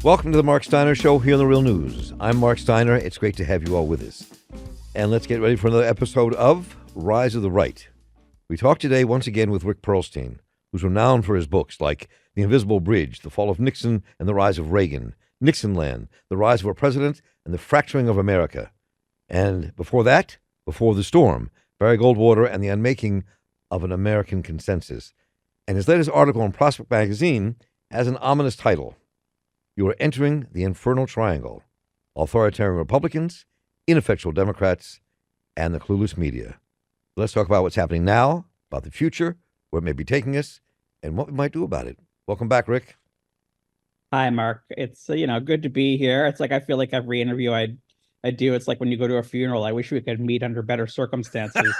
Welcome to the Marc Steiner Show here on The Real News. I'm Marc Steiner. It's great to have you all with us. And let's get ready for another episode of Rise of the Right. We talk today once again with Rick Perlstein, who's renowned for his books like The Invisible Bridge, The Fall of Nixon and the Rise of Reagan, Nixonland, The Rise of a President and the Fracturing of America. And before that, Before the Storm, Barry Goldwater and the Unmaking of an American Consensus. And his latest article in Prospect Magazine has an ominous title. You are entering the Infernal Triangle. Authoritarian Republicans, Ineffectual Democrats, and the Clueless Media. Let's talk about what's happening now, about the future, where it may be taking us, and what we might do about it. Welcome back, Rick. Hi, Mark. It's good to be here. It's like I feel like every interview I do, it's like when you go to a funeral. I wish we could meet under better circumstances.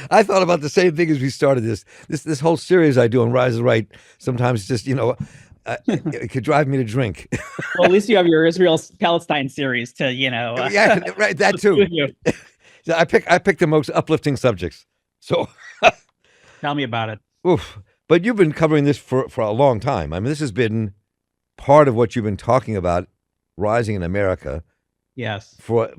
I thought about the same thing as we started this whole series I do on Rise of the Right. Sometimes just it could drive me to drink. Well, at least you have your Israel-Palestine series to yeah, right. That too. I picked the most uplifting subjects. So tell me about it. Oof. But you've been covering this for a long time. I mean, this has been part of what you've been talking about, rising in America. Yes. For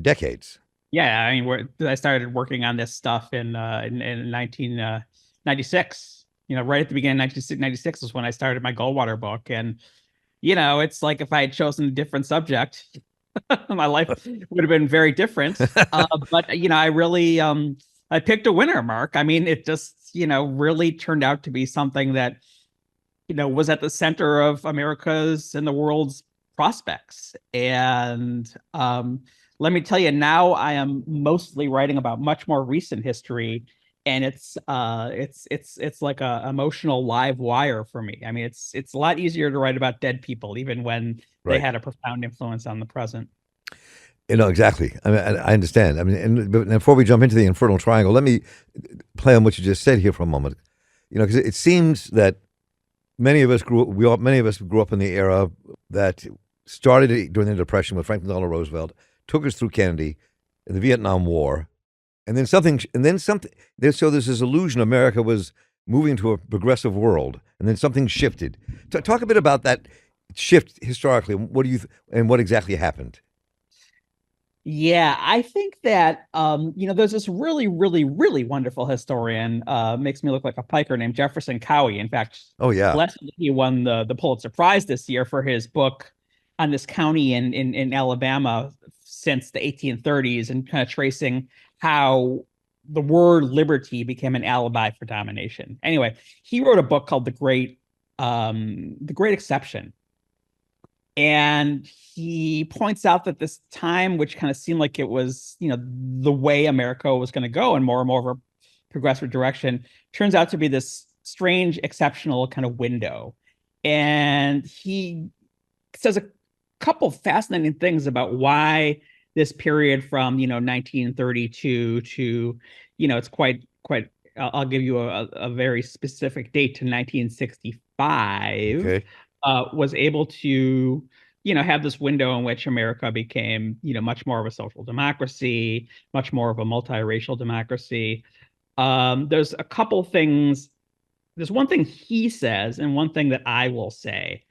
decades. Yeah, I mean, I started working on this stuff in 1996. Right at the beginning of 1996 was when I started my Goldwater book, and it's like if I had chosen a different subject, my life would have been very different. But I really I picked a winner, Mark. I mean, it just really turned out to be something that was at the center of America's and the world's prospects. And let me tell you, now I am mostly writing about much more recent history, and it's like a emotional live wire for me. I mean, it's a lot easier to write about dead people, even when they had a profound influence on the present. Exactly. I mean, I understand. I mean, but before we jump into the Infernal Triangle, let me play on what you just said here for a moment. Because it seems that many of us grew up in the era that started during the Depression with Franklin Delano Roosevelt, took us through Kennedy, and the Vietnam War, so there's this illusion America was moving to a progressive world, and then something shifted. Talk a bit about that shift historically. What what exactly happened? Yeah, I think that there's this really, really, really wonderful historian, makes me look like a piker, named Jefferson Cowie. In fact, oh yeah, he won the Pulitzer Prize this year for his book on this county in Alabama since the 1830s, and kind of tracing how the word liberty became an alibi for domination. Anyway, he wrote a book called The Great Exception. And he points out that this time, which kind of seemed like it was, the way America was going to go in more and more of a progressive direction, turns out to be this strange, exceptional kind of window. And he says a couple fascinating things about why this period from 1932 to it's quite I'll give you a very specific date, to 1965. Okay. Was able to have this window in which America became much more of a social democracy, much more of a multiracial democracy. There's a couple things. There's one thing he says and one thing that I will say.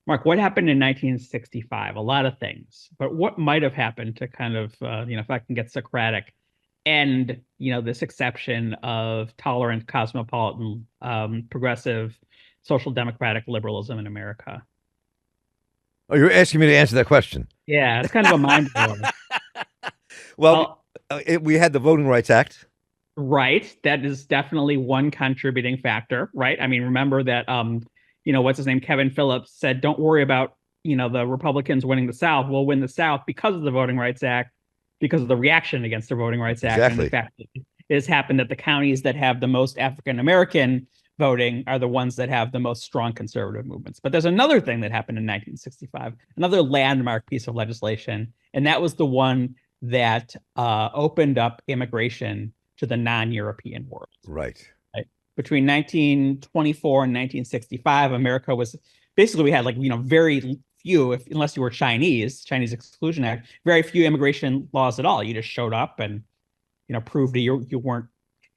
Mark, what happened in 1965? A lot of things, but what might have happened to kind of, if I can get Socratic, end, this exception of tolerant, cosmopolitan, progressive, social democratic liberalism in America? Oh, you're asking me to answer that question? Yeah, it's kind of a mind blower. Well, we had the Voting Rights Act. Right. That is definitely one contributing factor, right? I mean, remember that what's his name? Kevin Phillips said, don't worry about, the Republicans winning the South. We'll win the South because of the Voting Rights Act, because of the reaction against the Voting Rights Act. Exactly. And the fact that it has happened that the counties that have the most African-American voting are the ones that have the most strong conservative movements. But there's another thing that happened in 1965, another landmark piece of legislation, and that was the one that opened up immigration to the non-European world. Right. Between 1924 and 1965, America was basically, we had very few, unless you were Chinese Exclusion Act, very few immigration laws at all. You just showed up and proved that you weren't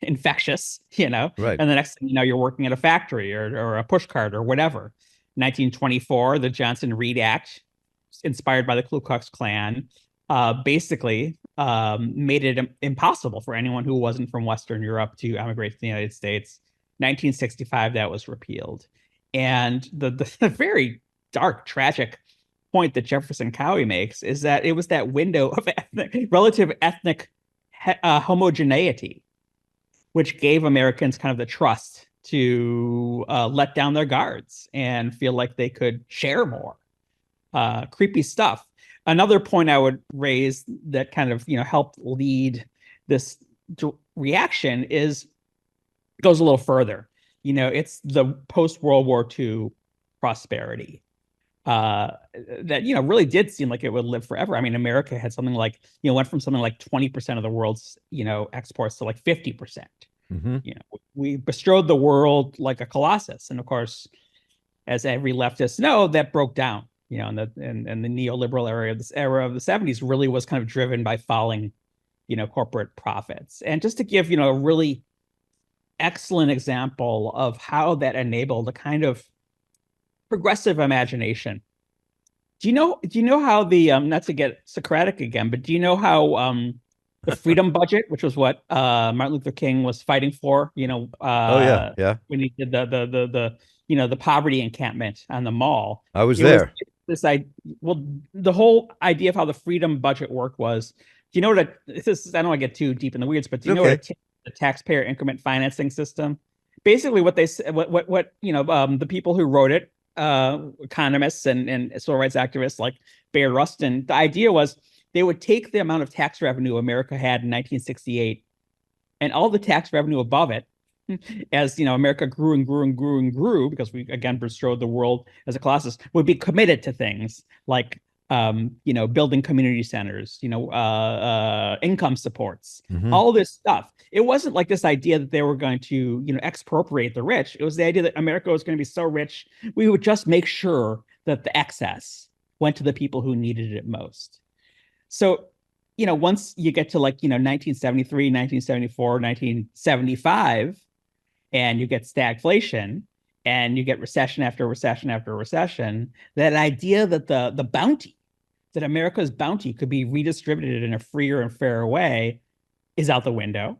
infectious, Right. And the next thing you know, you're working at a factory or a push cart or whatever. 1924, the Johnson-Reed Act, inspired by the Ku Klux Klan, basically made it impossible for anyone who wasn't from Western Europe to emigrate to the United States. 1965, that was repealed. And the very dark, tragic point that Jefferson Cowie makes is that it was that window of relative ethnic homogeneity, which gave Americans kind of the trust to let down their guards and feel like they could share more. Creepy stuff. Another point I would raise that kind of helped lead this reaction goes a little further. It's the post-World War II prosperity that really did seem like it would live forever. I mean, America had something like went from something like 20% of the world's exports to like 50%. Mm-hmm. We bestrode the world like a colossus, and of course, as every leftist know, that broke down. And the neoliberal era of the 70s really was kind of driven by falling, corporate profits. And just to give a really excellent example of how that enabled a kind of progressive imagination. Do you know how the not to get Socratic again, but do you know how the freedom budget, which was what Martin Luther King was fighting for, oh yeah, when he did the poverty encampment on the mall. I was there. The whole idea of how the freedom budget worked was, do you know what I don't want to get too deep in the weeds, but do you know what the taxpayer increment financing system? Basically, what they what the people who wrote it, economists and civil rights activists like Bayard Rustin, the idea was they would take the amount of tax revenue America had in 1968 and all the tax revenue above it, as America grew and grew and grew and grew, because we again bestrode the world as a colossus, would be committed to things like building community centers, income supports, all this stuff. It wasn't like this idea that they were going to expropriate the rich. It was the idea that America was going to be so rich we would just make sure that the excess went to the people who needed it most. So once you get to 1973, 1974, 1975, and you get stagflation and you get recession after recession after recession, that idea that the bounty, that America's bounty could be redistributed in a freer and fairer way is out the window.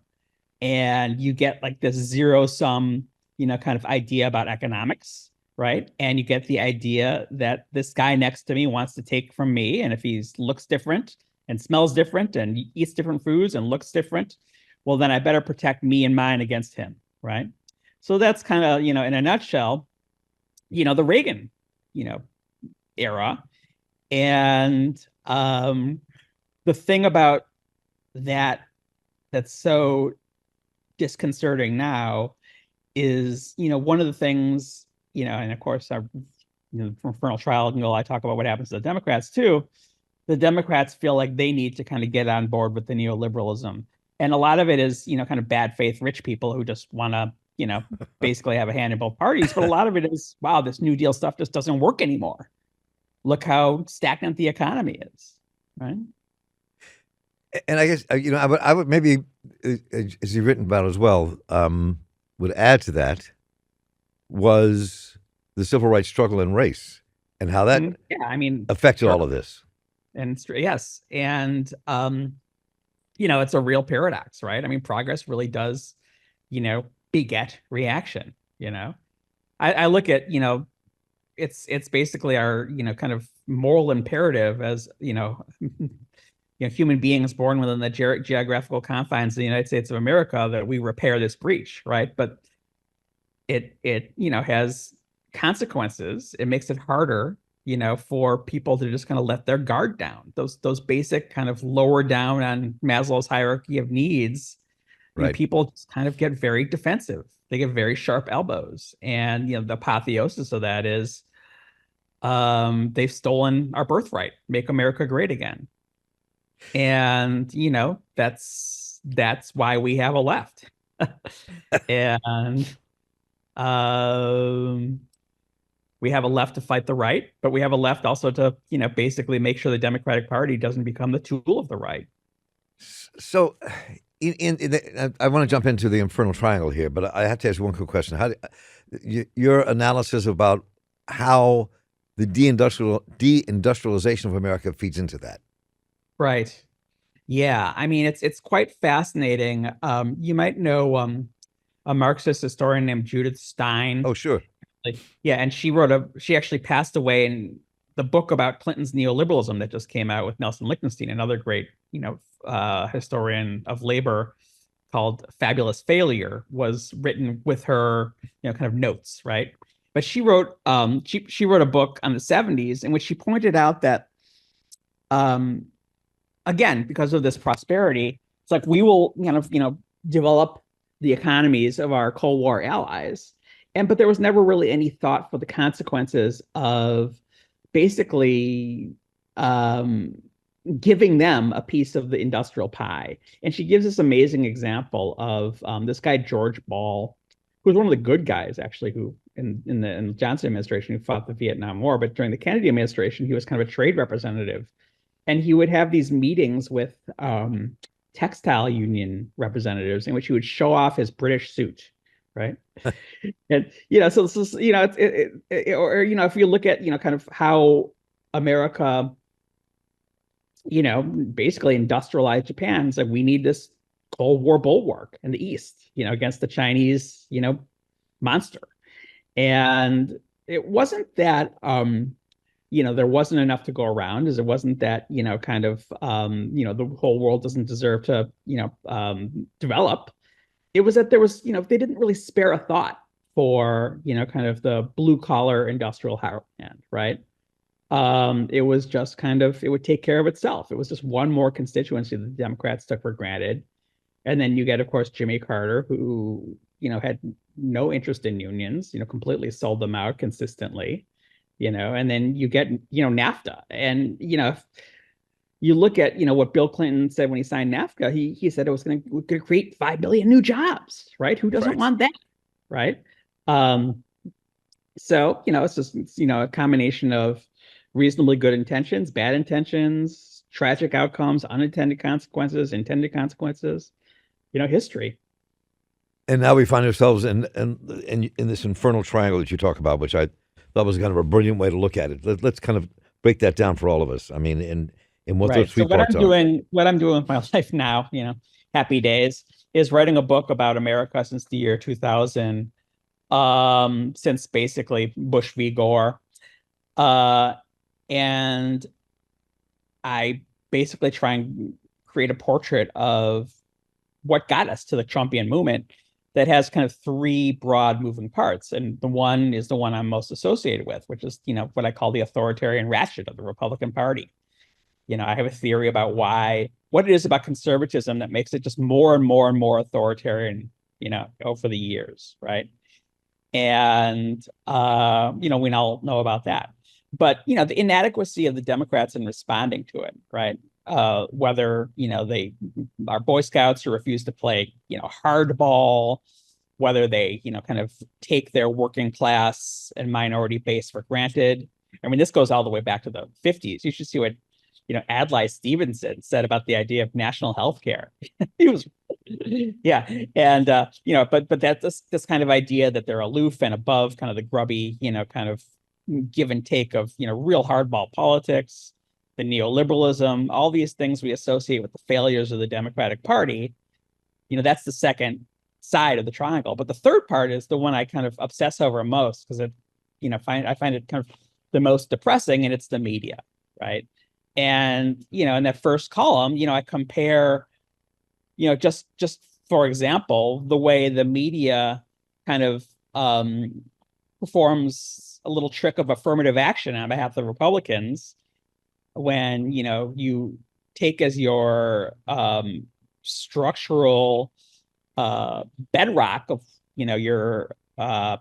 And you get like this zero sum, kind of idea about economics, right? And you get the idea that this guy next to me wants to take from me. And if he looks different and smells different and eats different foods and looks different, well, then I better protect me and mine against him, right? So that's kind of, in a nutshell, the Reagan, era. And the thing about that's so disconcerting now is, one of the things, and of course, from Infernal Triangle, I talk about what happens to the Democrats too. The Democrats feel like they need to kind of get on board with the neoliberalism. And a lot of it is, kind of bad faith rich people who just want to, basically have a hand in both parties. But a lot of it is, wow, this New Deal stuff just doesn't work anymore. Look how stagnant the economy is, right? And I guess, I would maybe, as you've written about as well, would add to that was the civil rights struggle and race and how that affected all of this. And yes. And, it's a real paradox, right? I mean, progress really does, beget reaction, I look at, it's basically our, kind of moral imperative as, human beings born within the geographical confines of the United States of America that we repair this breach, right? But it has consequences. It makes it harder, for people to just kind of let their guard down. Those basic kind of lower down on Maslow's hierarchy of needs, right. People just kind of get very defensive. They get very sharp elbows. And, the apotheosis of that is they've stolen our birthright, make America great again. And, that's why we have a left. And we have a left to fight the right, but we have a left also to, basically make sure the Democratic Party doesn't become the tool of the right. So I want to jump into the Infernal Triangle here, but I have to ask one quick question. Your analysis about how the deindustrialization of America feeds into that. Right. Yeah. I mean, it's quite fascinating. You might know a Marxist historian named Judith Stein. Oh, sure. Yeah, and she actually passed away in the book about Clinton's neoliberalism that just came out with Nelson Lichtenstein, another great, historian of labor, called Fabulous Failure, was written with her, kind of notes, right? But she wrote a book on the 70s in which she pointed out that um again, because of this prosperity, it's like we will kind of, develop the economies of our Cold War allies. But there was never really any thought for the consequences of basically um, giving them a piece of the industrial pie. And she gives this amazing example of this guy, George Ball, who was one of the good guys, actually, who in the Johnson administration, who fought the Vietnam War. But during the Kennedy administration, he was kind of a trade representative, and he would have these meetings with textile union representatives in which he would show off his British suit, right? And so this is, or if you look at kind of how America, basically industrialized Japan, it's like we need this Cold War bulwark in the East, against the Chinese, monster. And it wasn't that there wasn't enough to go around, as it wasn't that, kind of, the whole world doesn't deserve to, develop. It was that there was, they didn't really spare a thought for, kind of the blue collar industrial heartland, right? It was just kind of, it would take care of itself. It was just one more constituency that the Democrats took for granted. And then you get, of course, Jimmy Carter, who, had no interest in unions, completely sold them out consistently. And then you get, NAFTA. And, if you look at, what Bill Clinton said when he signed NAFTA, he said it was going to create 5 million new jobs, right? Who doesn't want that, right? So, it's just, a combination of reasonably good intentions, bad intentions, tragic outcomes, unintended consequences, intended consequences, history. And now we find ourselves in this infernal triangle that you talk about, which I thought was kind of a brilliant way to look at it. Let's kind of break that down for all of us. I mean, in what those three parts are. What I'm doing with my life now, happy days, is writing a book about America since the year 2000, since basically Bush v. Gore. And I basically try and create a portrait of what got us to the Trumpian movement that has kind of three broad moving parts. And the one is the one I'm most associated with, which is, what I call the authoritarian ratchet of the Republican Party. I have a theory about what it is about conservatism that makes it just more and more and more authoritarian, over the years, right? And, we all know about that. But, the inadequacy of the Democrats in responding to it, right? Whether, they are Boy Scouts who refuse to play, hardball, whether they, kind of take their working class and minority base for granted. I mean, this goes all the way back to the 50s. You should see what, Adlai Stevenson said about the idea of national health care. He was, yeah. And, but that's this kind of idea that they're aloof and above kind of the grubby, kind of give and take of, real hardball politics, the neoliberalism, all these things we associate with the failures of the Democratic Party. That's the second side of the triangle. But the third part is the one I kind of obsess over most, because it, I find it kind of the most depressing, and it's the media, right? And, in that first column, I compare, just for example, the way the media kind of performs a little trick of affirmative action on behalf of the Republicans when, you take as your structural bedrock of, your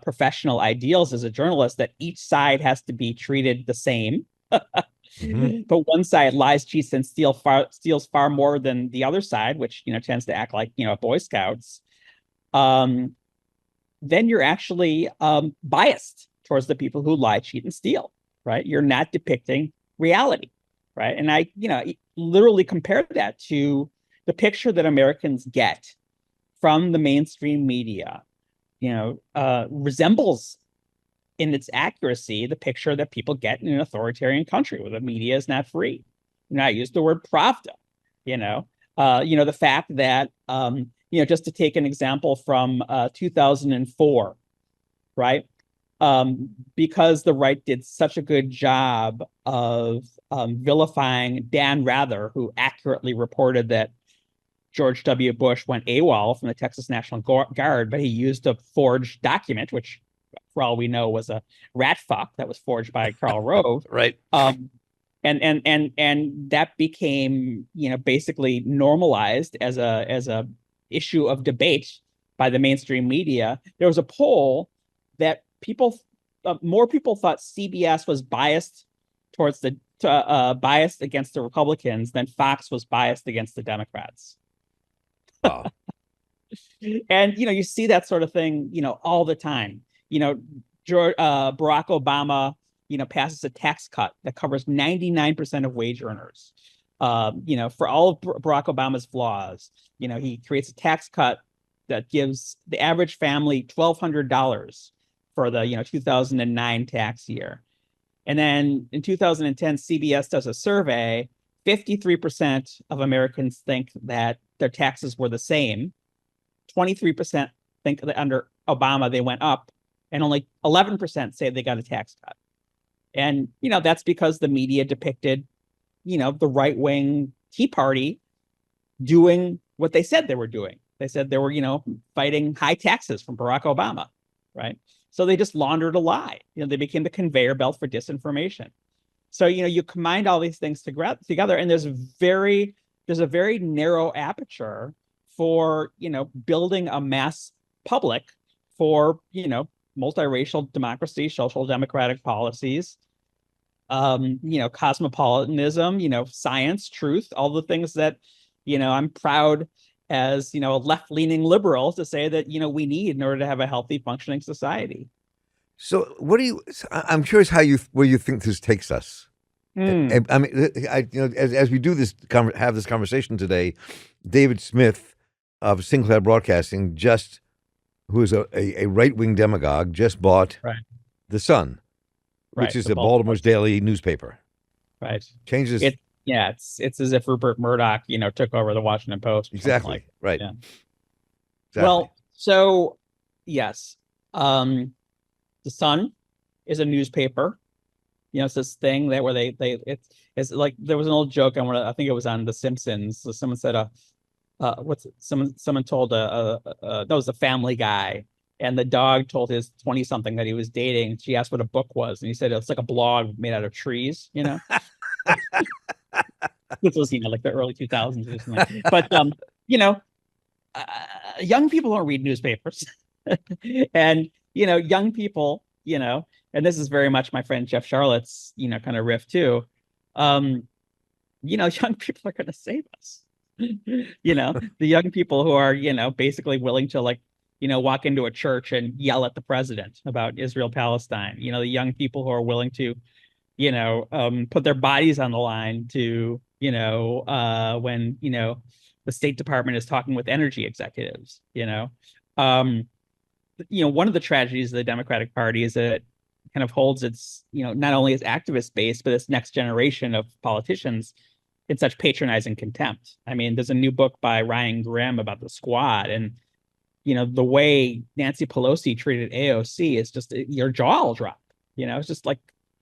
professional ideals as a journalist, that each side has to be treated the same. Mm-hmm. But one side lies, cheats, and steals far more than the other side, which, tends to act like, Boy Scouts. Then you're actually biased towards the people who lie, cheat, and steal, right? You're not depicting reality, right? And I, literally compare that to the picture that Americans get from the mainstream media, resembles in its accuracy the picture that people get in an authoritarian country where the media is not free. I use the word pravda, the fact that, just to take an example from 2004, right? Because the right did such a good job of vilifying Dan Rather, who accurately reported that George W. Bush went AWOL from the Texas National Guard, but he used a forged document, which, for all we know, was a rat fuck that was forged by Karl Rove. Right. And that became, basically normalized as a issue of debate by the mainstream media. There was a poll that more people thought CBS was biased towards biased against the Republicans than Fox was biased against the Democrats. Wow. And you see that sort of thing all the time. Barack Obama passes a tax cut that covers 99% of wage earners. For all of Barack Obama's flaws, he creates a tax cut that gives the average family $1,200 for the 2009 tax year. And then in 2010, CBS does a survey. 53% of Americans think that their taxes were the same. 23% think that under Obama they went up, and only 11% say they got a tax cut. And that's because the media depicted the right-wing Tea Party doing what they said they were doing. They said they were fighting high taxes from Barack Obama, right? So they just laundered a lie. They became the conveyor belt for disinformation. So you combine all these things together, and there's a very narrow aperture for building a mass public for multiracial democracy, social democratic policies, cosmopolitanism, science, truth, all the things that I'm proud as a left-leaning liberal to say that we need in order to have a healthy, functioning society. So, I'm curious where you think this takes us. I mean, as we do this, have this conversation today, David Smith of Sinclair Broadcasting, who is a right-wing demagogue, just bought The Sun, which is a Baltimore's daily newspaper. Right. Changes. It's as if Rupert Murdoch, took over the Washington Post. Exactly. Right. Yeah. Exactly. Well, so yes, The Sun is a newspaper. It's this thing that where it's like, there was an old joke I think it was on The Simpsons. So someone said someone told that was a Family Guy, and the dog told his 20-something that he was dating. She asked what a book was, and he said it's like a blog made out of trees. This was like the early 2000s or something. But young people don't read newspapers, and young people, and this is very much my friend Jeff Charlotte's kind of riff too. Young people are going to save us. The young people who are basically willing to walk into a church and yell at the president about Israel Palestine. The young people who are willing to put their bodies on the line to when the State Department is talking with energy executives. One of the tragedies of the Democratic Party is that it kind of holds its not only its activist base but its next generation of politicians in such patronizing contempt. I mean, there's a new book by Ryan Grimm about the Squad, and the way Nancy Pelosi treated AOC is just your jaw will drop. It's just like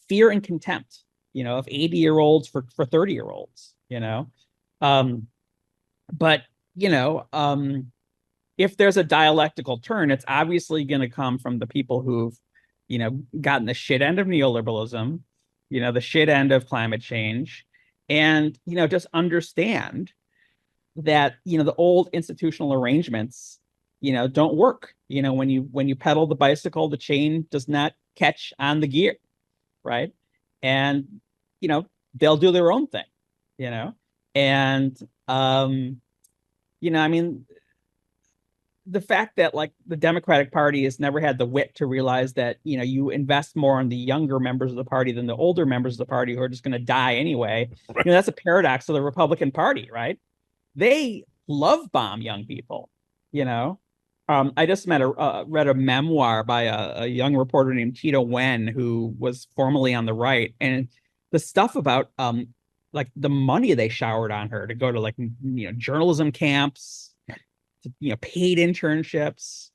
fear and contempt, of 80-year-olds for 30-year-olds. But if there's a dialectical turn, it's obviously going to come from the people who've gotten the shit end of neoliberalism, the shit end of climate change, and just understand that the old institutional arrangements don't work. When you pedal the bicycle, the chain does not catch on the gear, right? And they'll do their own thing, and I mean, the fact that the Democratic Party has never had the wit to realize that you invest more in the younger members of the party than the older members of the party who are just going to die anyway. Right. That's a paradox of the Republican Party, right? They love bomb young people, I just read a memoir by a young reporter named Tito Wen, who was formerly on the right, and the stuff about like the money they showered on her to go to, like, journalism camps, to, paid internships,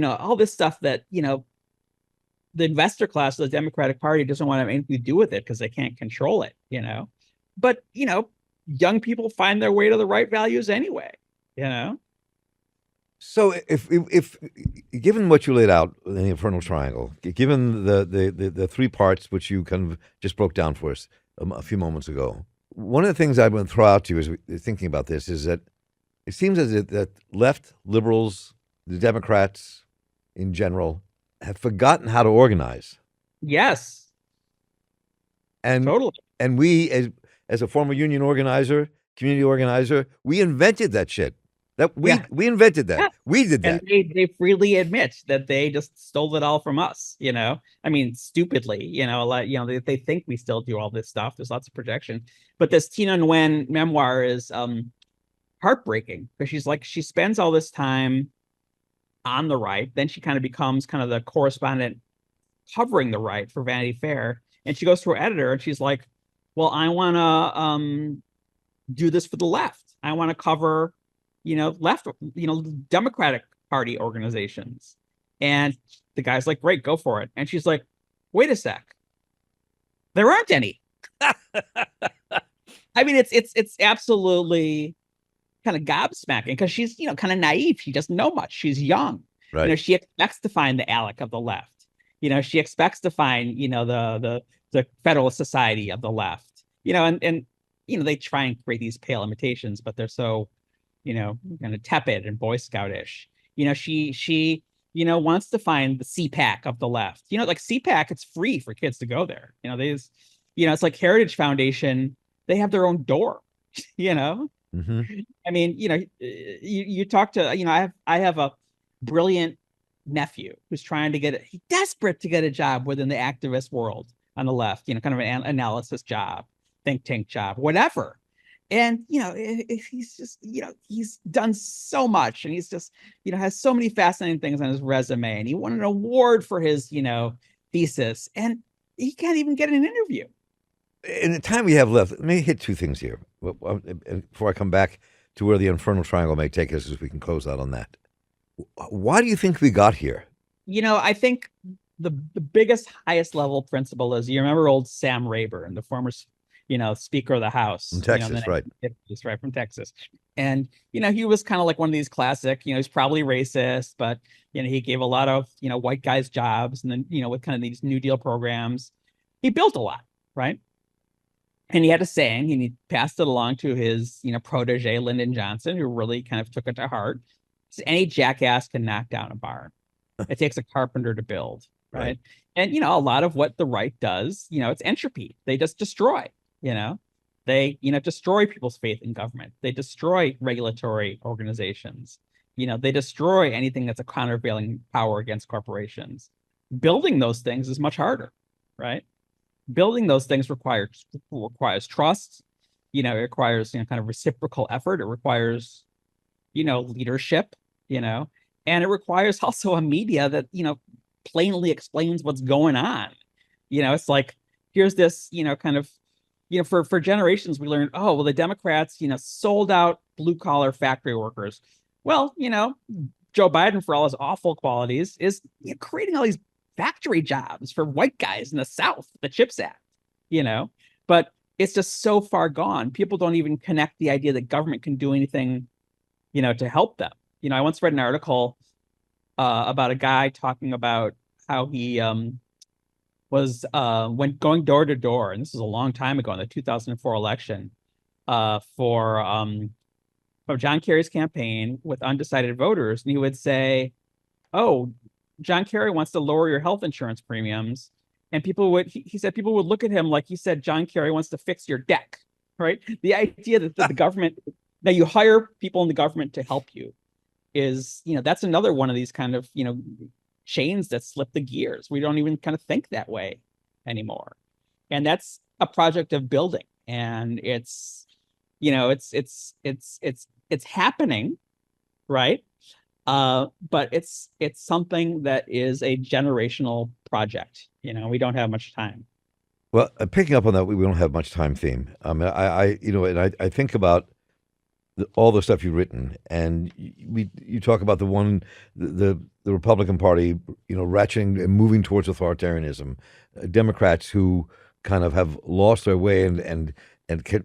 all this stuff that the investor class of the Democratic Party doesn't want to have anything to do with it because they can't control it, But young people find their way to the right values anyway. So if given what you laid out in the Infernal Triangle, given the three parts which you kind of just broke down for us a few moments ago, one of the things I want to throw out to you as we're thinking about this is that it seems as if that left liberals, the Democrats in general, have forgotten how to organize. Yes, And totally. and we, as a former union organizer, community organizer, we invented that shit. We invented that. Yeah. We did that. And they freely admit that they just stole it all from us, I mean, stupidly, a lot, they think we still do all this stuff. There's lots of projection. But this Tina Nguyen memoir is heartbreaking, because she spends all this time on the right. Then she kind of becomes kind of the correspondent covering the right for Vanity Fair. And she goes to her editor and she's like, well, I want to do this for the left. I want to cover left, Democratic Party organizations. And the guy's like, great, go for it. And she's like, wait a sec. There aren't any. I mean, it's absolutely kind of gobsmacking, because she's, kind of naive. She doesn't know much. She's young. Right. She expects to find the ALEC of the left. She expects to find, the Federalist Society of the left. And they try and create these pale imitations, but they're so kind of tepid and Boy Scoutish. She wants to find the CPAC of the left. Like CPAC, it's free for kids to go there. It's like Heritage Foundation. They have their own door. Mm-hmm. I mean, you talk to, I have a brilliant nephew who's trying to he's desperate to get a job within the activist world on the left, kind of an analysis job, think tank job, whatever. And, he's just, he's done so much, and he's just, has so many fascinating things on his resume, and he won an award for his, thesis, and he can't even get an interview. In the time we have left, let me hit two things here before I come back to where the Infernal Triangle may take us, as we can close out on that. Why do you think we got here? I think the biggest, highest level principle is, you remember old Sam Rayburn, the former Speaker of the House from Texas, right? Right, from Texas. And he was kind of like one of these classic, he's probably racist, but he gave a lot of white guys jobs, and then with kind of these New Deal programs, he built a lot, right? And he had a saying, and he passed it along to his protege Lyndon Johnson, who really kind of took it to heart. Any jackass can knock down a barn. It takes a carpenter to build, right? And a lot of what the right does, it's entropy. They just destroy. They destroy people's faith in government. They destroy regulatory organizations. They destroy anything that's a countervailing power against corporations. Building those things is much harder, right? Building those things requires trust. It requires kind of reciprocal effort. It requires leadership. And it requires also a media that plainly explains what's going on. It's like, here's this kind of for generations we learned, oh well, the Democrats sold out blue collar factory workers. Well, Joe Biden, for all his awful qualities, is creating all these factory jobs for white guys in the South, the CHIPS Act, but it's just so far gone. People don't even connect the idea that government can do anything, to help them. I once read an article about a guy talking about how he was when going door to door, and this is a long time ago in the 2004 election, for John Kerry's campaign with undecided voters, and he would say, "Oh, John Kerry wants to lower your health insurance premiums," and he said people would look at him like he said John Kerry wants to fix your deck, right? The idea that the government, that you hire people in the government to help you, is that's another one of these kind of chains that slip the gears. We don't even kind of think that way anymore, and that's a project of building, and it's it's happening, right? But it's something that is a generational project. We don't have much time. Well, picking up on that, we don't have much time theme. I mean, and I think about all the stuff you've written, and you talk about the Republican Party, ratcheting and moving towards authoritarianism, Democrats who kind of have lost their way and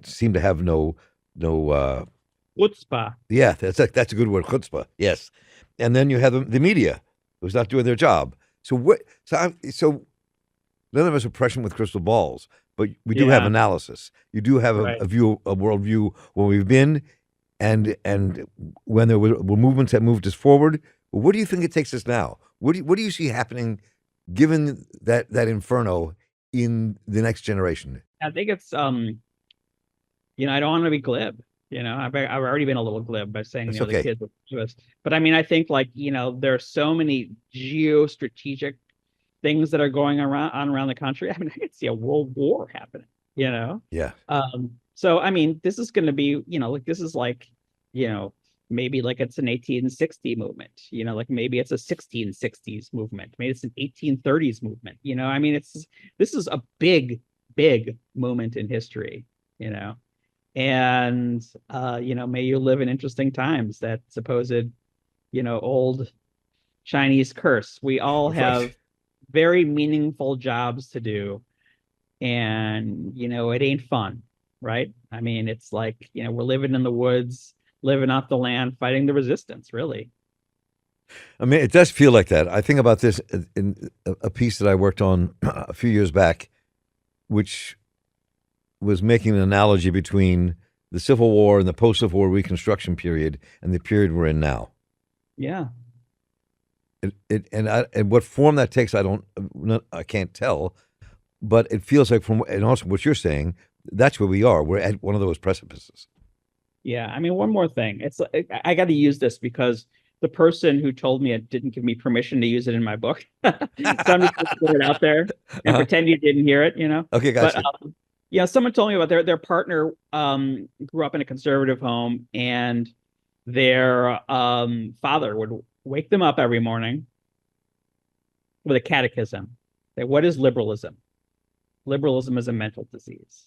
seem to have no Chutzpah. Yeah, that's a good word, chutzpah. Yes, and then you have the media who's not doing their job. So what? So none of us are prescient with crystal balls, but we do have analysis. You do have a view, a worldview where we've been, and when there were movements that moved us forward. What do you think it takes us now? What do you see happening, given that inferno in the next generation? I think it's I don't want to be glib. I've already been a little glib by saying okay. The kids are us. But I mean, I think there are so many geostrategic things that are going around the country. I mean, I could see a world war happening. Yeah. So I mean, this is going to be this is maybe it's an 1860 movement. Maybe it's a 1660s movement. Maybe it's an 1830s movement. I mean, this is a big moment in history. And may you live in interesting times. That supposed old Chinese curse. We all have very meaningful jobs to do, and it ain't fun, right? I mean, it's we're living in the woods, living off the land, fighting the resistance, really. I mean, it does feel like that. I think about this in a piece that I worked on a few years back, which was making an analogy between the Civil War and the post-Civil War Reconstruction period and the period we're in now. Yeah. And what form that takes, I can't tell, but it feels like and also what you're saying, that's where we are. We're at one of those precipices. Yeah. I mean, one more thing. I got to use this because the person who told me it didn't give me permission to use it in my book. So I'm just going to put it out there and pretend you didn't hear it, Okay, gotcha. But, someone told me about their partner grew up in a conservative home, and their father would wake them up every morning with a catechism. Say, what is liberalism? Liberalism is a mental disease.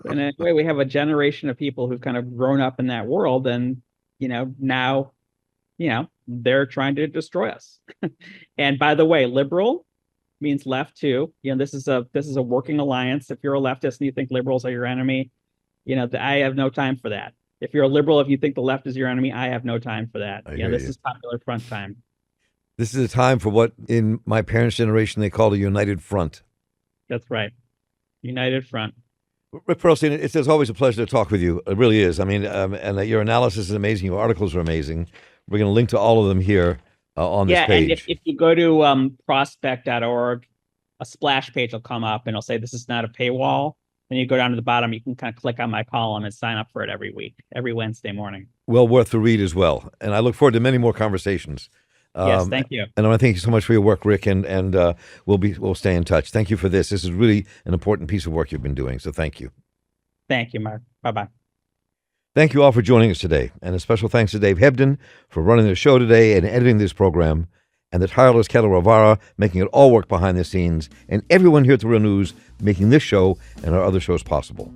And anyway, we have a generation of people who've kind of grown up in that world, and now they're trying to destroy us. And by the way, liberal means left too. This is a working alliance. If you're a leftist and you think liberals are your enemy, I have no time for that. If you're a liberal, if you think the left is your enemy, I have no time for that. This is Popular Front time. This is a time for what in my parents' generation they called a united front. That's right. United front. Rick Perlstein, it's always a pleasure to talk with you. It really is. I mean, and your analysis is amazing. Your articles are amazing. We're going to link to all of them here on this page. Yeah, and if you go to prospect.org, a splash page will come up and it'll say this is not a paywall. Then you go down to the bottom, you can kind of click on my column and sign up for it every week, every Wednesday morning. Well worth the read as well. And I look forward to many more conversations. Yes, thank you. And I want to thank you so much for your work, Rick, and we'll stay in touch. Thank you for this. This is really an important piece of work you've been doing. So thank you. Thank you, Mark. Bye-bye. Thank you all for joining us today. And a special thanks to Dave Hebden for running the show today and editing this program, and the tireless Kettle Ravara making it all work behind the scenes, and everyone here at The Real News making this show and our other shows possible.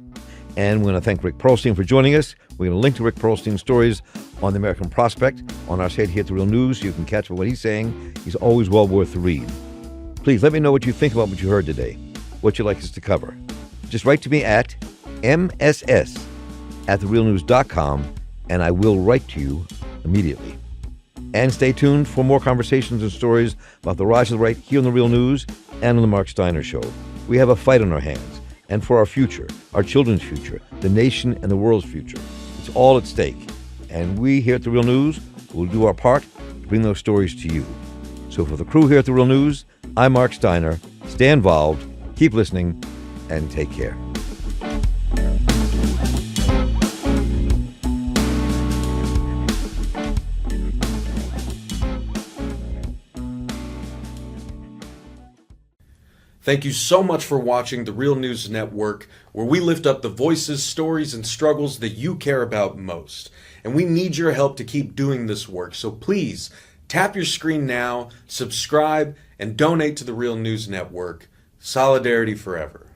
And we're going to thank Rick Perlstein for joining us. We're going to link to Rick Perlstein's stories on the American Prospect on our site here at The Real News, so you can catch what he's saying. He's always well worth the read. Please let me know what you think about what you heard today, what you'd like us to cover. Just write to me at mss@therealnews.com, and I will write to you immediately. And stay tuned for more conversations and stories about the rise of the right here on The Real News and on the Marc Steiner Show. We have a fight on our hands, and for our future, our children's future, the nation and the world's future. It's all at stake. And we here at The Real News will do our part to bring those stories to you. So for the crew here at The Real News, I'm Marc Steiner. Stay involved, keep listening, and take care. Thank you so much for watching The Real News Network, where we lift up the voices, stories, and struggles that you care about most. And we need your help to keep doing this work, so please tap your screen now, subscribe, and donate to The Real News Network. Solidarity forever.